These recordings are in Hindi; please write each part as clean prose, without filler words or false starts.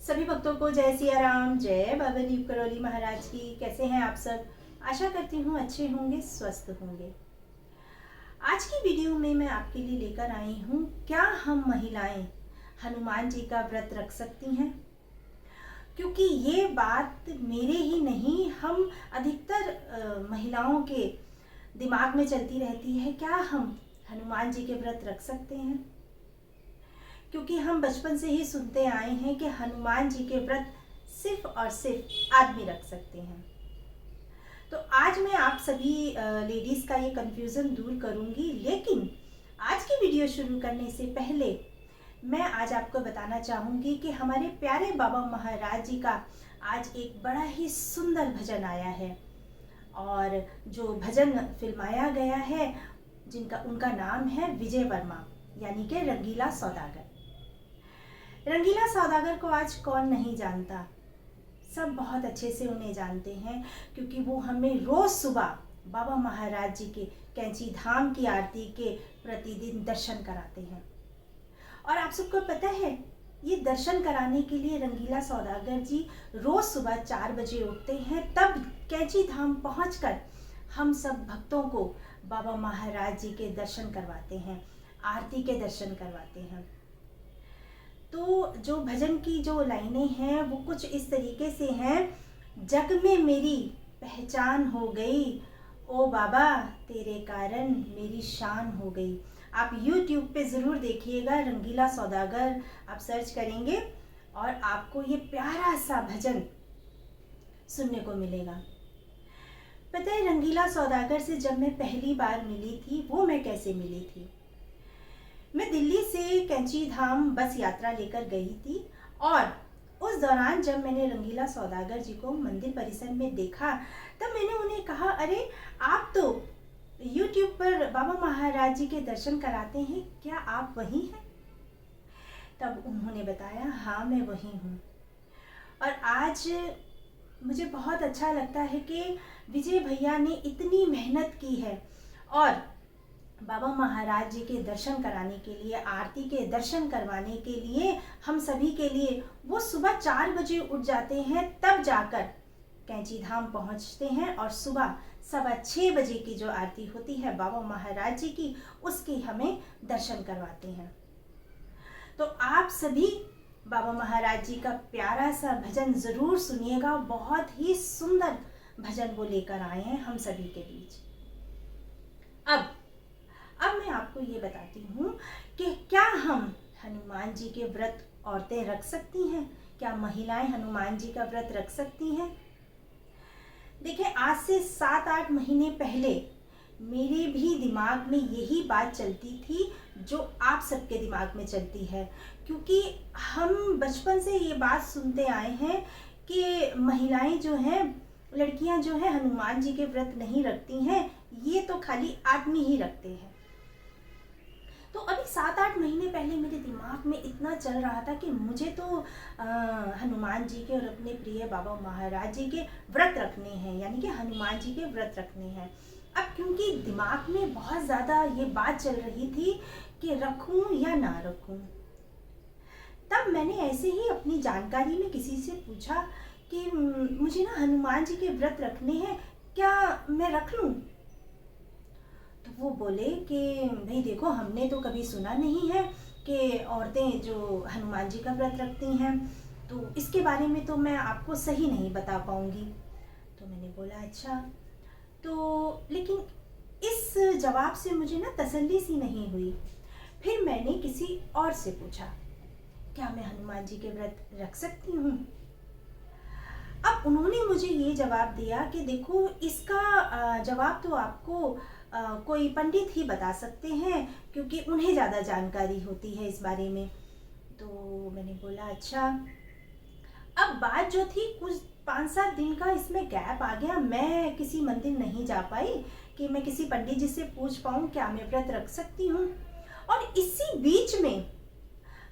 सभी भक्तों को जय सिया राम, जय बाबा दीप करौली महाराज की। कैसे हैं आप सब? आशा करती हूँ अच्छे होंगे, स्वस्थ होंगे। आज की वीडियो में मैं आपके लिए लेकर आई हूँ, क्या हम महिलाएं हनुमान जी का व्रत रख सकती हैं? क्योंकि ये बात मेरे ही नहीं, हम अधिकतर महिलाओं के दिमाग में चलती रहती है, क्या हम हनुमान जी के व्रत रख सकते हैं? क्योंकि हम बचपन से ही सुनते आए हैं कि हनुमान जी के व्रत सिर्फ और सिर्फ आदमी रख सकते हैं। तो आज मैं आप सभी लेडीज़ का ये कंफ्यूज़न दूर करूंगी, लेकिन आज की वीडियो शुरू करने से पहले मैं आज आपको बताना चाहूँगी कि हमारे प्यारे बाबा महाराज जी का आज एक बड़ा ही सुंदर भजन आया है, और जो भजन फिल्माया गया है जिनका उनका नाम है विजय वर्मा, यानी कि रंगीला सौदागर। रंगीला सौदागर को आज कौन नहीं जानता, सब बहुत अच्छे से उन्हें जानते हैं, क्योंकि वो हमें रोज सुबह बाबा महाराज जी के कैंची धाम की आरती के प्रतिदिन दर्शन कराते हैं। और आप सबको पता है, ये दर्शन कराने के लिए रंगीला सौदागर जी रोज सुबह 4 बजे उठते हैं, तब कैंची धाम पहुंचकर हम सब भक्तों को बाबा महाराज जी के दर्शन करवाते हैं, आरती के दर्शन करवाते हैं। तो जो भजन की जो लाइनें हैं वो कुछ इस तरीके से हैं। जग में मेरी पहचान हो गई, ओ बाबा तेरे कारण मेरी शान हो गई। आप YouTube पे ज़रूर देखिएगा, रंगीला सौदागर आप सर्च करेंगे और आपको ये प्यारा सा भजन सुनने को मिलेगा। पता है, रंगीला सौदागर से जब मैं पहली बार मिली थी, वो मैं कैसे मिली थी? मैं दिल्ली से कैंची धाम बस यात्रा लेकर गई थी, और उस दौरान जब मैंने रंगीला सौदागर जी को मंदिर परिसर में देखा, तब मैंने उन्हें कहा, अरे आप तो YouTube पर बाबा महाराज जी के दर्शन कराते हैं, क्या आप वही हैं? तब उन्होंने बताया, हाँ मैं वही हूँ। और आज मुझे बहुत अच्छा लगता है कि विजय भैया ने इतनी मेहनत की है, और बाबा महाराज जी के दर्शन कराने के लिए, आरती के दर्शन करवाने के लिए, हम सभी के लिए वो सुबह 4 बजे उठ जाते हैं, तब जाकर कैंची धाम पहुंचते हैं, और सुबह 6:15 बजे की जो आरती होती है बाबा महाराज जी की, उसके हमें दर्शन करवाते हैं। तो आप सभी बाबा महाराज जी का प्यारा सा भजन ज़रूर सुनिएगा, बहुत ही सुंदर भजन वो लेकर आए हैं हम सभी के बीच। अब मैं आपको ये बताती हूँ कि क्या हम हनुमान जी के व्रत औरतें रख सकती हैं? क्या महिलाएं हनुमान जी का व्रत रख सकती हैं? देखिए, आज से 7-8 महीने पहले मेरे भी दिमाग में यही बात चलती थी जो आप सबके दिमाग में चलती है, क्योंकि हम बचपन से ये बात सुनते आए हैं कि महिलाएं जो हैं, लड़कियां जो हैं, हनुमान जी के व्रत नहीं रखती हैं, ये तो खाली आदमी ही रखते हैं। तो अभी 7-8 महीने पहले मेरे दिमाग में इतना चल रहा था कि मुझे तो हनुमान जी के और अपने प्रिय बाबा महाराज जी के व्रत रखने हैं, यानी कि हनुमान जी के व्रत रखने हैं। अब क्योंकि दिमाग में बहुत ज़्यादा ये बात चल रही थी कि रखूं या ना रखूं, तब मैंने ऐसे ही अपनी जानकारी में किसी से पूछा कि मुझे ना हनुमान जी के व्रत रखने हैं, क्या मैं रख लूं? तो वो बोले कि भाई देखो, हमने तो कभी सुना नहीं है कि औरतें जो हनुमान जी का व्रत रखती हैं, तो इसके बारे में तो मैं आपको सही नहीं बता पाऊंगी। तो मैंने बोला अच्छा, तो लेकिन इस जवाब से मुझे ना तसल्ली सी नहीं हुई। फिर मैंने किसी और से पूछा, क्या मैं हनुमान जी के व्रत रख सकती हूँ? अब उन्होंने मुझे ये जवाब दिया कि देखो, इसका जवाब तो आपको कोई पंडित ही बता सकते हैं, क्योंकि उन्हें ज़्यादा जानकारी होती है इस बारे में। तो मैंने बोला अच्छा। अब बात जो थी, कुछ 5-7 दिन का इसमें गैप आ गया, मैं किसी मंदिर नहीं जा पाई कि मैं किसी पंडित जी से पूछ पाऊँ क्या मैं व्रत रख सकती हूँ। और इसी बीच में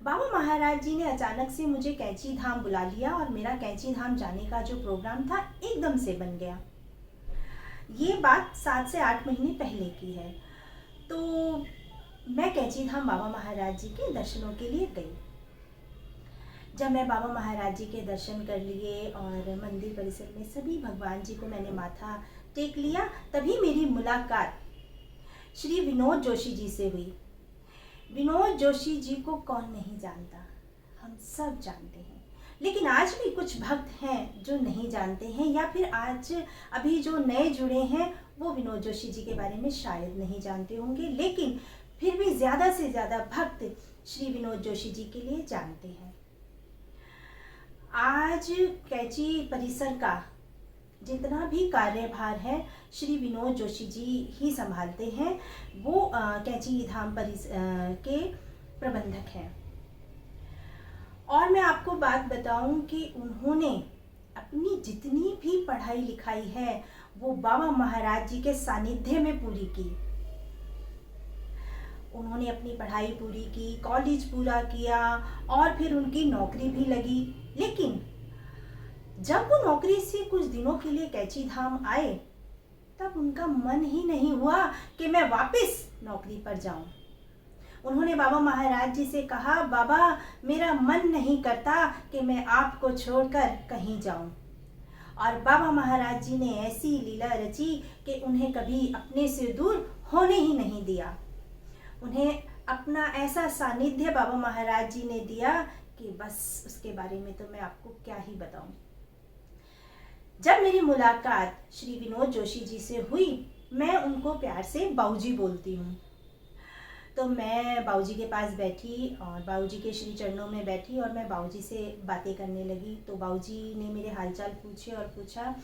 बाबा महाराज जी ने अचानक से मुझे कैंची धाम बुला लिया, और मेरा कैंची धाम जाने का जो प्रोग्राम था एकदम से बन गया। ये बात 7 से 8 महीने पहले की है। तो मैं कैंची धाम बाबा महाराज जी के दर्शनों के लिए गई। जब मैं बाबा महाराज जी के दर्शन कर लिए और मंदिर परिसर में सभी भगवान जी को मैंने माथा टेक लिया, तभी मेरी मुलाकात श्री विनोद जोशी जी से हुई। विनोद जोशी जी को कौन नहीं जानता, हम सब जानते हैं। लेकिन आज भी कुछ भक्त हैं जो नहीं जानते हैं, या फिर आज अभी जो नए जुड़े हैं वो विनोद जोशी जी के बारे में शायद नहीं जानते होंगे, लेकिन फिर भी ज़्यादा से ज़्यादा भक्त श्री विनोद जोशी जी के लिए जानते हैं। आज कैंची परिसर का जितना भी कार्यभार है श्री विनोद जोशी जी ही संभालते हैं। वो कैंची धाम परिसर के प्रबंधक हैं। और मैं आपको बात बताऊं कि उन्होंने अपनी जितनी भी पढ़ाई लिखाई है वो बाबा महाराज जी के सानिध्य में पूरी की। उन्होंने अपनी पढ़ाई पूरी की, कॉलेज पूरा किया और फिर उनकी नौकरी भी लगी। लेकिन जब वो नौकरी से कुछ दिनों के लिए कैंची धाम आए, तब उनका मन ही नहीं हुआ कि मैं वापस नौकरी पर जाऊं। उन्होंने बाबा महाराज जी से कहा, बाबा मेरा मन नहीं करता कि मैं आपको छोड़कर कहीं जाऊं। और बाबा महाराज जी ने ऐसी लीला रची कि उन्हें कभी अपने से दूर होने ही नहीं दिया। उन्हें अपना ऐसा सानिध्य बाबा महाराज जी ने दिया कि बस उसके बारे में तो मैं आपको क्या ही बताऊं। जब मेरी मुलाकात श्री विनोद जोशी जी से हुई, मैं उनको प्यार से बाऊजी बोलती हूँ। तो मैं बाऊजी के पास बैठी और बाऊजी के श्री चरणों में बैठी और मैं बाऊजी से बातें करने लगी। तो बाऊजी ने मेरे हालचाल पूछे और पूछा,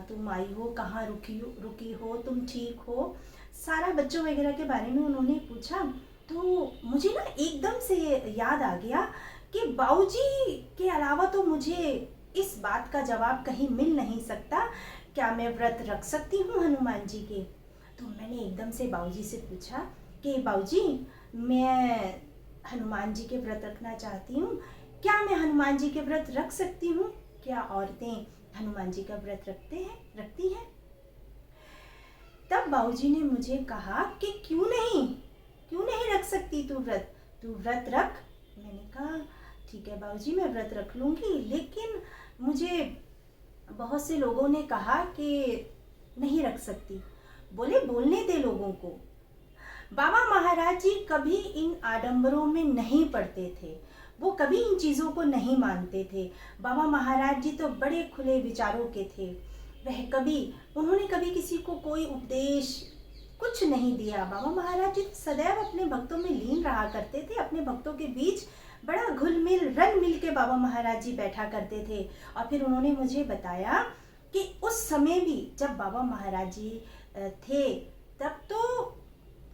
तुम आई हो, कहाँ रुकी हो, तुम ठीक हो, सारा बच्चों वगैरह के बारे में उन्होंने पूछा। तो मुझे ना एकदम से याद आ गया कि बाऊजी के अलावा तो मुझे इस बात का जवाब कहीं मिल नहीं सकता, क्या मैं व्रत रख सकती हूँ हनुमान जी के। तो मैंने एकदम से बाऊजी से पूछा कि बाऊजी मैं हनुमान जी के व्रत रखना चाहती हूँ, क्या मैं हनुमान जी के व्रत रख सकती हूँ? क्या औरतें हनुमान जी का व्रत रखती हैं? तब बाऊजी ने मुझे कहा कि क्यों नहीं रख सकती तू व्रत रख। मैंने कहा ठीक है बाऊजी, मैं व्रत रख लूँगी, लेकिन मुझे बहुत से लोगों ने कहा कि नहीं रख सकती। बोले बोलने दे लोगों को। बाबा महाराज जी कभी इन आडंबरों में नहीं पड़ते थे, वो कभी इन चीज़ों को नहीं मानते थे। बाबा महाराज जी तो बड़े खुले विचारों के थे। उन्होंने कभी किसी को कोई उपदेश कुछ नहीं दिया। बाबा महाराज जी सदैव अपने भक्तों में लीन रहा करते थे। अपने भक्तों के बीच बड़ा घुल मिल रल मिल के बाबा महाराज जी बैठा करते थे। और फिर उन्होंने मुझे बताया कि उस समय भी जब बाबा महाराज जी थे, तब तो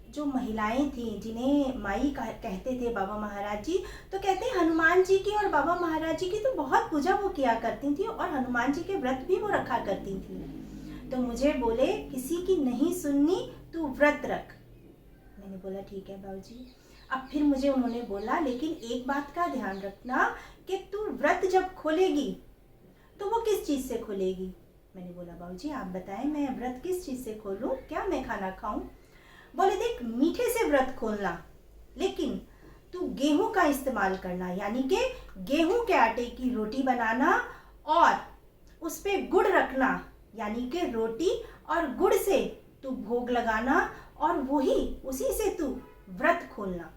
जो महिलाएं थीं जिन्हें माई कहते थे बाबा महाराज जी, तो कहते हैं हनुमान जी की और बाबा महाराज जी की तो बहुत पूजा वो किया करती थी और हनुमान जी के व्रत भी वो रखा करती थी। तो मुझे बोले किसी की नहीं सुननी, तू व्रत रख। मैंने बोला ठीक है बाबूजी। अब फिर मुझे उन्होंने बोला लेकिन एक बात का ध्यान रखना कि तू व्रत जब खोलेगी तो वो किस चीज़ से खोलेगी। मैंने बोला बाबूजी आप बताएं मैं व्रत किस चीज़ से खोलूं, क्या मैं खाना खाऊं। बोले देख मीठे से व्रत खोलना, लेकिन तू गेहूं का इस्तेमाल करना, यानी कि गेहूं के आटे की रोटी बनाना और उस पे गुड़ रखना, यानी कि रोटी और गुड़ से तू भोग लगाना और उसी से तू व्रत खोलना।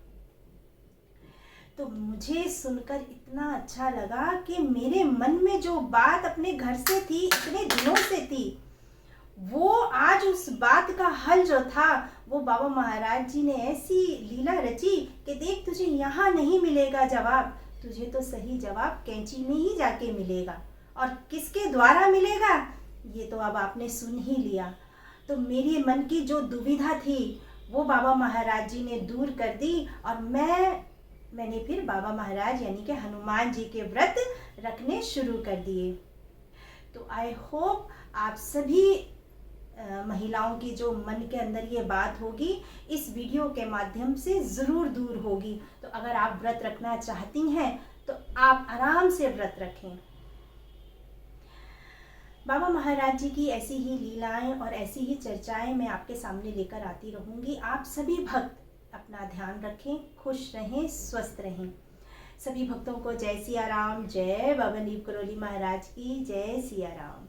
तो मुझे सुनकर इतना अच्छा लगा कि मेरे मन में जो बात अपने घर से थी, इतने दिनों से थी, वो आज उस बात का हल जो था वो बाबा महाराज जी ने ऐसी लीला रची कि देख तुझे यहाँ नहीं मिलेगा जवाब, तुझे तो सही जवाब कैंची में ही जाके मिलेगा। और किसके द्वारा मिलेगा ये तो अब आपने सुन ही लिया। तो मेरे मन की जो दुविधा थी वो बाबा महाराज जी ने दूर कर दी और मैंने फिर बाबा महाराज यानी कि हनुमान जी के व्रत रखने शुरू कर दिए। तो आई होप आप सभी महिलाओं की जो मन के अंदर ये बात होगी इस वीडियो के माध्यम से ज़रूर दूर होगी। तो अगर आप व्रत रखना चाहती हैं तो आप आराम से व्रत रखें। बाबा महाराज जी की ऐसी ही लीलाएं और ऐसी ही चर्चाएं मैं आपके सामने लेकर आती रहूँगी। आप सभी भक्त अपना ध्यान रखें, खुश रहें, स्वस्थ रहें। सभी भक्तों को जय सिया राम, जय बाबा नीम करोली महाराज की, जय सिया राम।